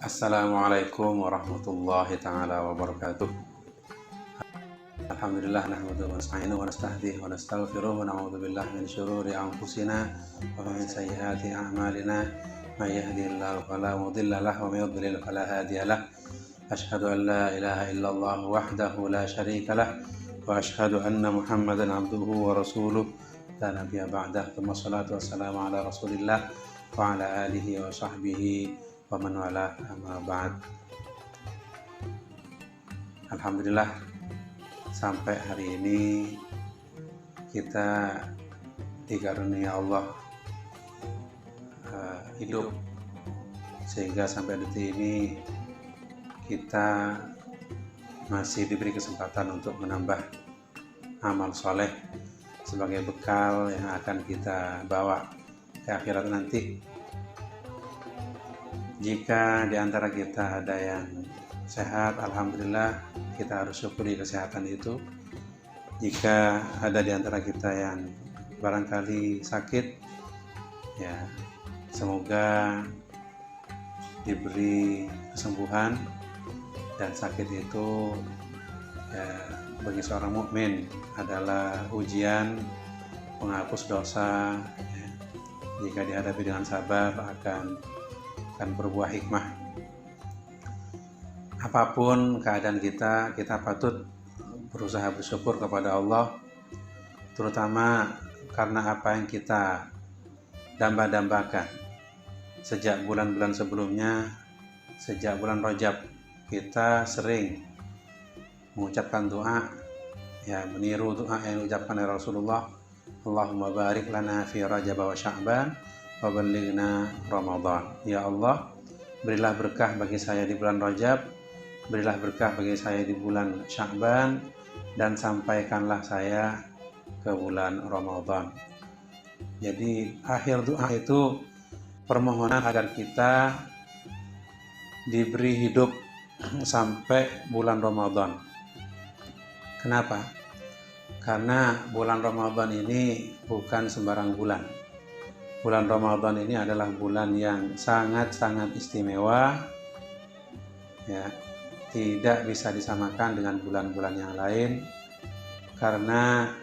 Assalamualaikum warahmatullahi taala wabarakatuh. Alhamdulillah nahmaduhu wa nasta'inuhu wa nastahdihi wa nastaghfiruh wa na'udzu billahi min syururi anfusina wa min sayyiati a'malina may yahdihillahu fala mudilla lahu wa may yudlil fala hadiya lahu. Asyhadu an la ilaha illallah wahdahu la syarika lah wa asyhadu anna Muhammadan abduhu wa rasuluh la nabiyya ba'dah. Wassalatu wassalamu ala Rasulillah wa ala alihi wa sahbihi wa man wala, amma ba'd. Alhamdulillah, sampai hari ini kita dikaruniai Allah hidup, sehingga sampai detik ini kita masih diberi kesempatan untuk menambah amal soleh sebagai bekal yang akan kita bawa ke akhirat nanti. Jika di antara kita ada yang sehat, alhamdulillah, kita harus syukuri kesehatan itu. Jika ada di antara kita yang barangkali sakit, ya semoga diberi kesembuhan. Dan sakit itu ya, bagi seorang mukmin adalah ujian penghapus dosa, ya. Jika dihadapi dengan sabar akan berbuah hikmah. Apapun keadaan kita patut berusaha bersyukur kepada Allah, terutama karena apa yang kita damba-dambakan sejak bulan-bulan sebelumnya. Sejak bulan Rajab kita sering mengucapkan doa, ya, meniru doa yang diucapkan oleh Rasulullah, Allahumma barik lana fi Rajab wa Sya'ban wa ballighna Ramadan. Ya Allah, berilah berkah bagi saya di bulan Rajab, berilah berkah bagi saya di bulan Sya'ban, dan sampaikanlah saya ke bulan Ramadan. Jadi akhir doa itu permohonan agar kita diberi hidup sampai bulan Ramadan. Kenapa? Karena bulan Ramadan ini bukan sembarang bulan. Bulan Ramadan ini adalah bulan yang sangat-sangat istimewa, ya, tidak bisa disamakan dengan bulan-bulan yang lain, karena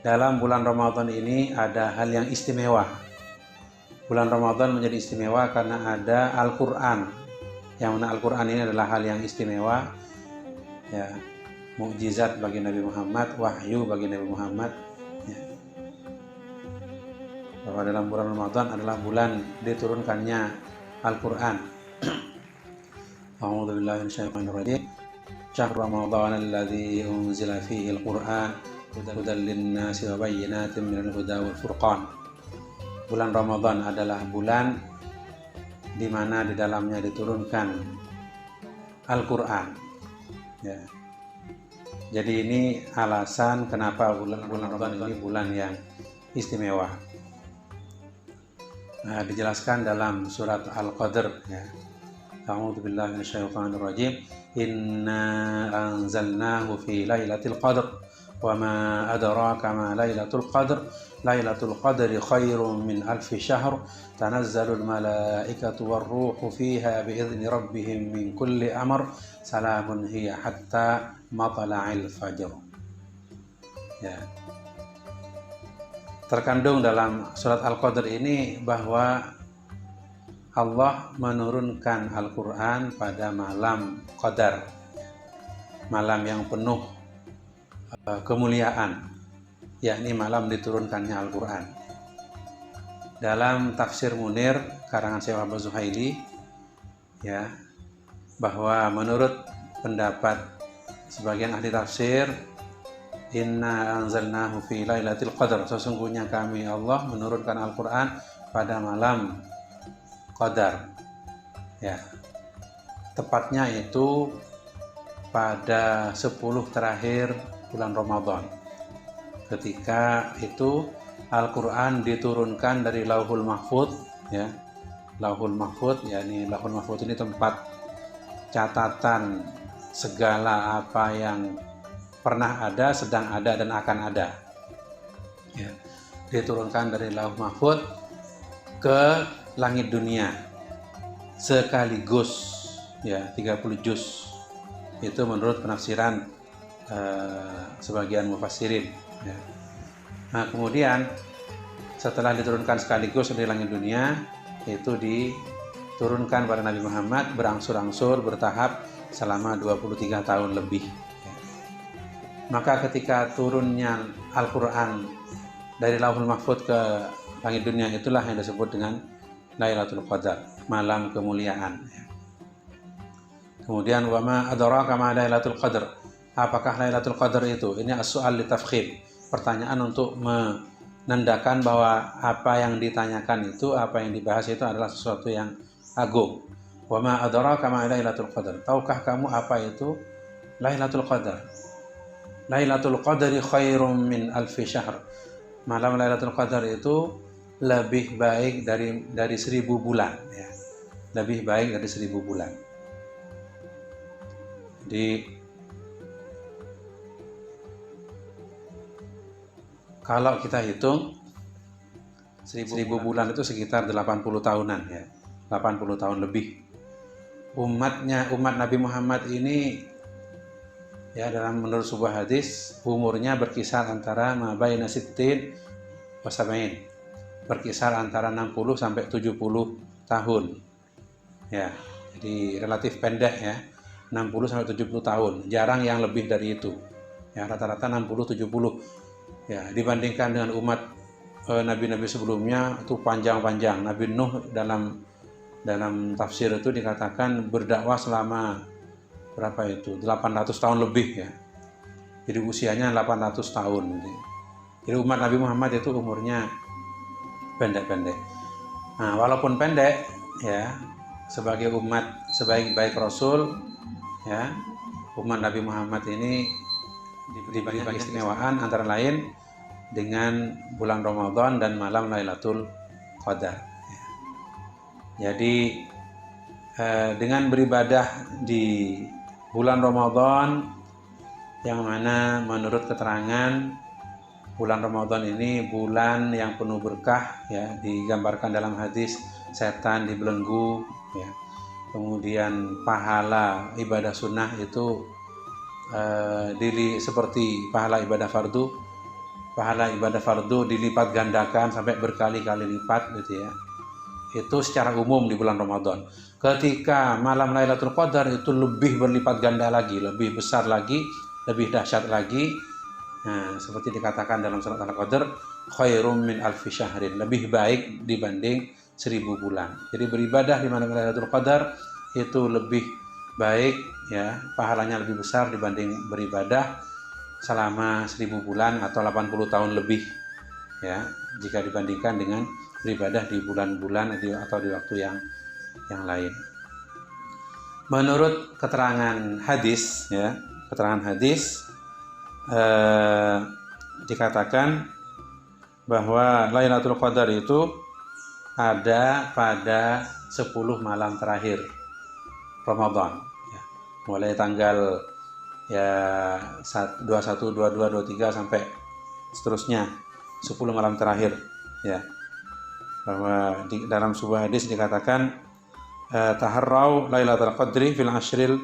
dalam bulan Ramadan ini ada hal yang istimewa. Bulan Ramadan menjadi istimewa karena ada Al-Quran, yang mana Al-Quran ini adalah hal yang istimewa, ya, mukjizat bagi Nabi Muhammad, wahyu bagi Nabi Muhammad, ya. Bahwa dalam bulan Ramadan adalah bulan diturunkannya Al-Quran. A'udzu billahi minasyaitonir rajim. Syahrul Ramadan alladzi unzila fihi al-Qur'an hudan lin-nasi wa bayyinatin minal huda wal furqan. Bulan Ramadan adalah bulan di mana di dalamnya diturunkan Al-Quran, ya. Jadi ini alasan kenapa bulan Ramadan ini bulan yang istimewa. Nah, dijelaskan dalam surat Al-Qadr, ya. A'udzu billahi minasyaitonir rajim. Inna anzalnahu fi lailatul qadr wa ma adraka ma lailatul qadr. Lailatul qadri khairun min alfi syahr. Tanazzalul malaikatu warruhu fiha biizni rabbihim min kulli amr. Salamun hiya hatta matla'il fajr. Ya. Terkandung dalam surat Al-Qadr ini bahwa Allah menurunkan Al-Quran pada malam Qadar, malam yang penuh kemuliaan, yakni malam diturunkannya Al-Quran. Dalam tafsir Munir karangan Syekh Abdul Zuhaili, ya, bahwa menurut pendapat sebagian ahli tafsir, inna anzalnahu fi lailatul qadar, sesungguhnya kami Allah menurunkan Al-Quran pada malam Qadar, ya, tepatnya itu pada 10 terakhir bulan Ramadan. Ketika itu Al-Quran diturunkan dari Lauhul Mahfuz, ya. Lauhul Mahfuz, yakni Lauhul Mahfuz ini tempat catatan segala apa yang pernah ada, sedang ada, dan akan ada, ya. Diturunkan dari Lauhul Mahfuz ke langit dunia sekaligus, ya, 30 juz. Itu menurut penafsiran sebagian mufassirin, ya. Nah, kemudian setelah diturunkan sekaligus di langit dunia, itu diturunkan pada Nabi Muhammad berangsur-angsur bertahap selama 23 tahun lebih, ya. Maka ketika turunnya Al-Quran dari Lauhul Mahfuz ke langit dunia, itulah yang disebut dengan Lailatul Qadar, malam kemuliaan, ya. Kemudian wa ma adraka ma Lailatul Qadar, apakah Lailatul Qadar itu? Ini as-su'al litafkhim, pertanyaan untuk menandakan bahwa apa yang ditanyakan itu, apa yang dibahas itu adalah sesuatu yang agung. Wa ma adraka ma Lailatul Qadar, tahukah kamu apa itu Lailatul Qadar? Lailatul Qadari khairum min alfi syahr, malam Lailatul Qadar itu lebih baik dari 1000 bulan, ya. Lebih baik dari 1000 bulan. Jadi kalau kita hitung 1000 bulan itu sekitar 80 tahunan, ya. 80 tahun lebih. Umat Nabi Muhammad ini, ya, dalam menurut sebuah hadis umurnya berkisar antara mabaina sittin wa sab'in, berkisar antara 60 sampai 70 tahun. Ya, jadi relatif pendek, ya. 60 sampai 70 tahun, jarang yang lebih dari itu. Ya, rata-rata 60-70. Ya, dibandingkan dengan umat nabi-nabi sebelumnya itu panjang-panjang. Nabi Nuh dalam tafsir itu dikatakan berdakwah selama berapa itu? 800 tahun lebih, ya. Jadi usianya 800 tahun. Jadi umat Nabi Muhammad itu umurnya pendek-pendek. Nah, walaupun pendek, ya, sebagai umat sebaik-baik Rasul, ya, umat Nabi Muhammad ini diberi banyak istimewaan, antara lain dengan bulan Ramadan dan malam Lailatul Qadar, ya. Jadi dengan beribadah di bulan Ramadan, yang mana menurut keterangan bulan Ramadan ini bulan yang penuh berkah, ya, digambarkan dalam hadis setan dibelenggu, ya. Kemudian pahala ibadah sunnah itu seperti pahala ibadah fardu. Pahala ibadah fardu dilipat gandakan sampai berkali-kali lipat, gitu, ya. Itu secara umum di bulan Ramadan. Ketika malam Lailatul Qadar itu lebih berlipat ganda lagi, lebih besar lagi, lebih dahsyat lagi. Nah, seperti dikatakan dalam surat Al-Qadar, khairum min alfi syahrin, lebih baik dibanding 1000 bulan. Jadi beribadah di malam Lailatul Qadar itu lebih baik, ya, pahalanya lebih besar dibanding beribadah selama 1000 bulan atau 80 tahun lebih, ya, jika dibandingkan dengan beribadah di bulan-bulan atau di waktu yang lain. Menurut keterangan hadis, ya, dikatakan bahwa Lailatul Qadar itu ada pada 10 malam terakhir Ramadan, ya. Mulai tanggal, ya, 21, 22, 23 sampai seterusnya 10 malam terakhir, ya. Bahwa dalam sebuah hadis dikatakan taharrau Lailatul Qadri fil ashril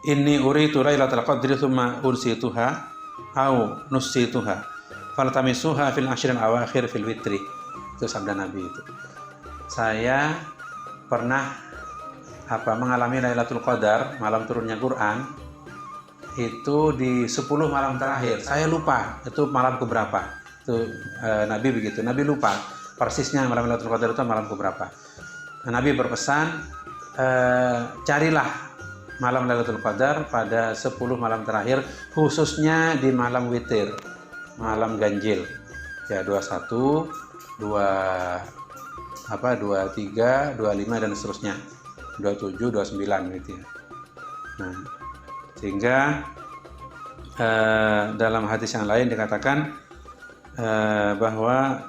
inni uritu Lailatul Qadri thumma ursituha au nussituha faltamisuha fil ashril awakhir fil witri. Itu sabda Nabi itu. Saya pernah mengalami Lailatul Qadar, malam turunnya Quran, itu di 10 malam terakhir. Saya lupa itu malam keberapa. Itu Nabi begitu. Nabi lupa persisnya malam Lailatul Qadar itu malam keberapa. Nah, Nabi berpesan, carilah malam Lailatul Qadar pada 10 malam terakhir, khususnya di malam witir, malam ganjil. Ya, 21, 23, 25 dan seterusnya. 27, 29 gitu, ya. Nah, sehingga dalam hadis yang lain dikatakan bahwa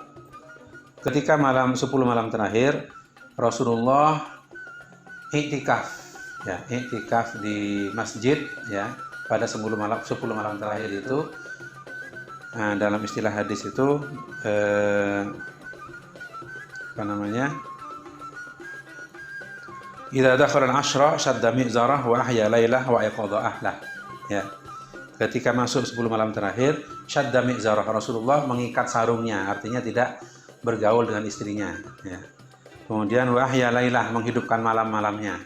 ketika 10 malam terakhir Rasulullah iktikaf, ya, iktikaf di masjid, ya, pada 10 malam terakhir itu. Dalam istilah hadis itu Idza dakhala al-'ashra syadda mi'zarah wa ahya lailah wa ayqadha ahlah. Ya. Ketika masuk 10 malam terakhir, syadda mi'zarah, Rasulullah mengikat sarungnya, artinya tidak bergaul dengan istrinya, ya. Kemudian wa ahya lailah, menghidupkan malam-malamnya.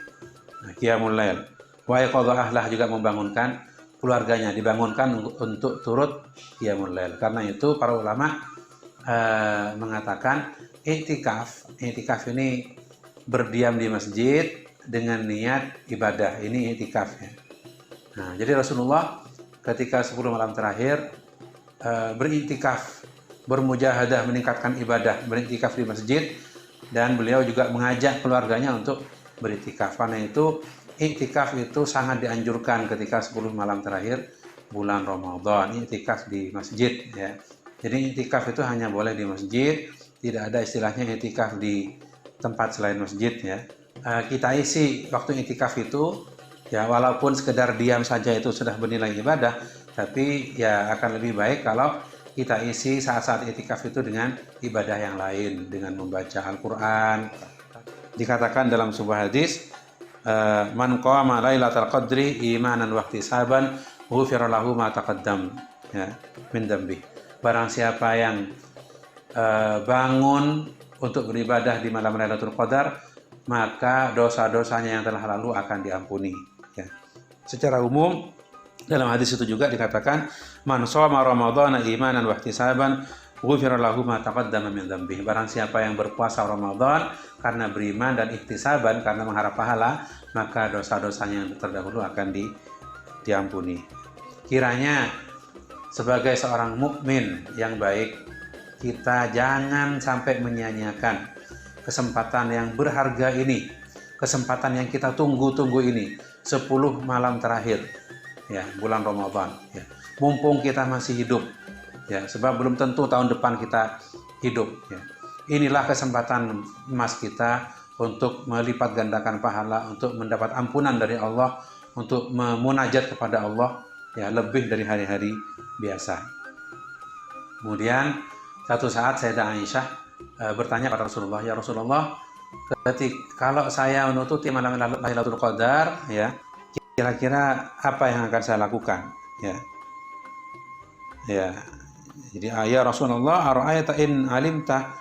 Nah, qiyamul lail. Wa ayqadha ahlah, juga membangunkan keluarganya, dibangunkan untuk turut qiyamul lail. Karena itu para ulama mengatakan i'tikaf ini berdiam di masjid dengan niat ibadah, ini i'tikaf ya. Nah, jadi Rasulullah ketika 10 malam terakhir beriktikaf, bermujahadah, meningkatkan ibadah, beriktikaf di masjid, dan beliau juga mengajak keluarganya untuk beriktikaf. Karena itu iktikaf itu sangat dianjurkan ketika 10 malam terakhir bulan Ramadan, iktikaf di masjid ya. Jadi iktikaf itu hanya boleh di masjid, tidak ada istilahnya iktikaf di tempat selain masjid ya. Kita isi waktu iktikaf itu ya, walaupun sekedar diam saja itu sudah bernilai ibadah, tapi ya akan lebih baik kalau kita isi saat-saat iktikaf itu dengan ibadah yang lain, dengan membaca Al-Quran. Dikatakan dalam sebuah hadis, man qama lailatal qadri imanan wa ihtisaban ghufira lahu ma taqaddam ya min dambi. Barang siapa yang bangun untuk beribadah di malam Lailatul Qadar, maka dosa-dosanya yang telah lalu akan diampuni ya. Secara umum dalam hadis itu juga dikatakan, man shoma ramadhana imanan wa ihtisaban ghufira lahu ma taqaddama min dzambi. Barang siapa yang berpuasa Ramadan karena beriman dan ihtisaban, karena mengharap pahala, maka dosa-dosanya yang terdahulu akan diampuni. Kiranya sebagai seorang mukmin yang baik, kita jangan sampai menyia-nyiakan kesempatan yang berharga ini, kesempatan yang kita tunggu-tunggu ini, 10 malam terakhir ya bulan Ramadan ya. Mumpung kita masih hidup ya, sebab belum tentu tahun depan kita hidup ya. Inilah kesempatan emas kita untuk melipat gandakan pahala, untuk mendapat ampunan dari Allah, untuk memunajat kepada Allah ya, lebih dari hari-hari biasa. Kemudian satu saat Sayyidah Aisyah bertanya pada Rasulullah, ya Rasulullah, kalau saya menutupi malam Lailatul Qadar ya, kira-kira apa yang akan saya lakukan ya. Ya. Jadi ya Rasulullah, ara'aita in alimta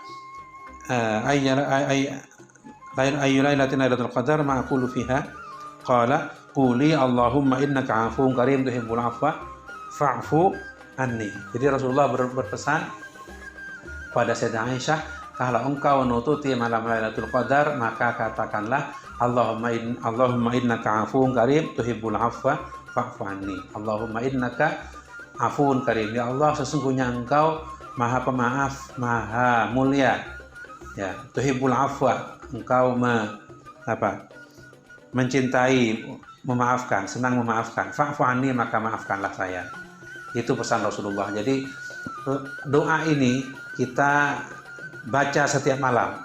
ayyu lailatin lailatul qadar ma aqulu fiha, qala quli Allahumma innaka 'afuwun karim tuhibbul 'afwa fa'fu anni. Jadi Rasulullah berpesan pada Sayyidah Aisyah, kalau engkau menutupi malam Lailatul Qadar, maka katakanlah Allahumma innaka 'afuwun karim tuhibbul 'afwa fa'fu anni. Allahumma innaka 'afuwun karim, ya Allah, sesungguhnya engkau Maha Pemaaf, Maha Mulia ya, tuhibbul 'afwa, engkau mencintai, memaafkan, senang memaafkan, fa'fu anni, maka maafkanlah saya. Itu pesan Rasulullah. Jadi doa ini kita baca setiap malam.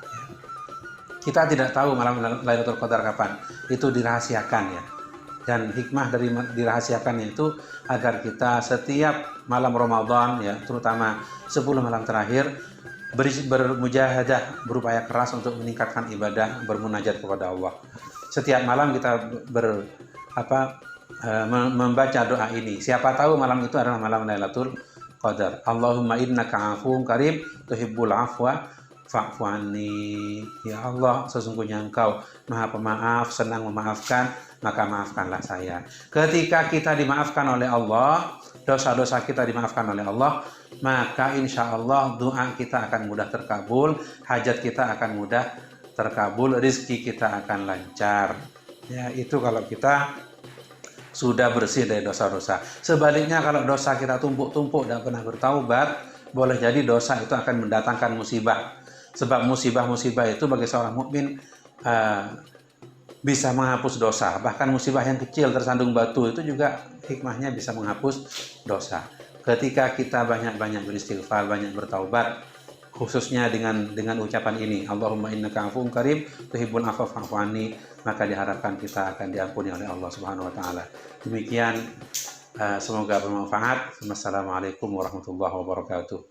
Kita tidak tahu malam Lailatul Qadar kapan. Itu dirahasiakan ya. Dan hikmah dari dirahasiakannya itu agar kita setiap malam Ramadan ya, terutama 10 malam terakhir, bermujahadah, berupaya keras untuk meningkatkan ibadah, bermunajat kepada Allah. Setiap malam kita membaca doa ini. Siapa tahu malam itu adalah malam Lailatul Qadar. Allahumma innaka 'afuwun karim tuhibbul 'afwa fa'fu anni. Ya Allah, sesungguhnya engkau Maha Pemaaf, senang memaafkan, maka maafkanlah saya. Ketika kita dimaafkan oleh Allah, dosa-dosa kita dimaafkan oleh Allah, maka insya Allah doa kita akan mudah terkabul, hajat kita akan mudah terkabul, rezeki kita akan lancar. Ya, itu kalau kita sudah bersih dari dosa-dosa. Sebaliknya kalau dosa kita tumpuk-tumpuk dan pernah bertaubat, boleh jadi dosa itu akan mendatangkan musibah. Sebab musibah-musibah itu bagi seorang mukmin bisa menghapus dosa. Bahkan musibah yang kecil, tersandung batu, itu juga hikmahnya bisa menghapus dosa. Ketika kita banyak-banyak beristighfar, banyak bertaubat, khususnya dengan ucapan ini, Allahumma innaka 'afuwun karim tuhibbul 'afwa fa'fu anni, maka diharapkan kita akan diampuni oleh Allah Subhanahu wa taala. Demikian, semoga bermanfaat. Wassalamualaikum warahmatullahi wabarakatuh.